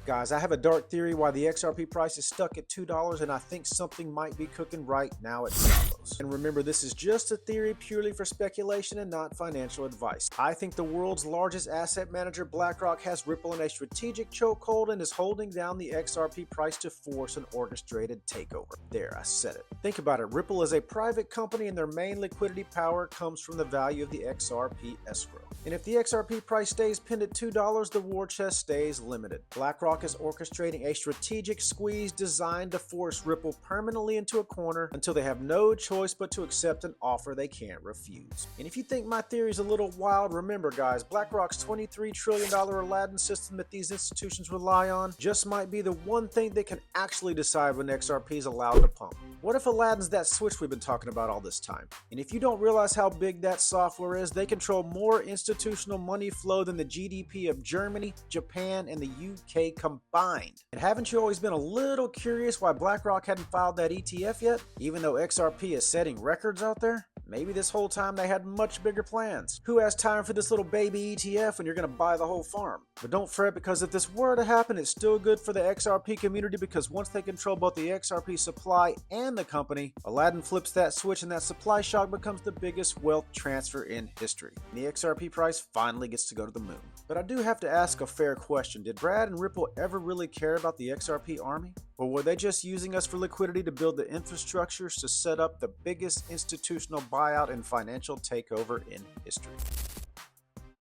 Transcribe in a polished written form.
Guys, I have a dark theory why the XRP price is stuck at $2, and I think something might be cooking right now at Davos. And remember, this is just a theory purely for speculation and not financial advice. I think the world's largest asset manager, BlackRock, has Ripple in a strategic chokehold and is holding down the XRP price to force an orchestrated takeover. There, I said it. Think about it. Ripple is a private company and their main liquidity power comes from the value of the XRP escrow. And if the XRP price stays pinned at $2, the war chest stays limited. BlackRock is orchestrating a strategic squeeze designed to force Ripple permanently into a corner until they have no choice but to accept an offer they can't refuse. And if you think my theory is a little wild, remember guys, BlackRock's $23 trillion Aladdin system that these institutions rely on just might be the one thing that can actually decide when XRP is allowed to pump. What if Aladdin's that switch we've been talking about all this time? And if you don't realize how big that software is, they control more institutional money flow than the GDP of Germany, Japan, and the UK combined. And haven't you always been a little curious why BlackRock hadn't filed that ETF yet? Even though XRP is setting records out there? Maybe this whole time they had much bigger plans. Who has time for this little baby ETF when you're going to buy the whole farm? But don't fret, because if this were to happen, it's still good for the XRP community, because once they control both the XRP supply and the company, Aladdin flips that switch and that supply shock becomes the biggest wealth transfer in history. And the XRP price finally gets to go to the moon. But I do have to ask a fair question. Did Brad and Ripple ever really care about the XRP army? Or were they just using us for liquidity to build the infrastructures to set up the biggest institutional buyout and financial takeover in history?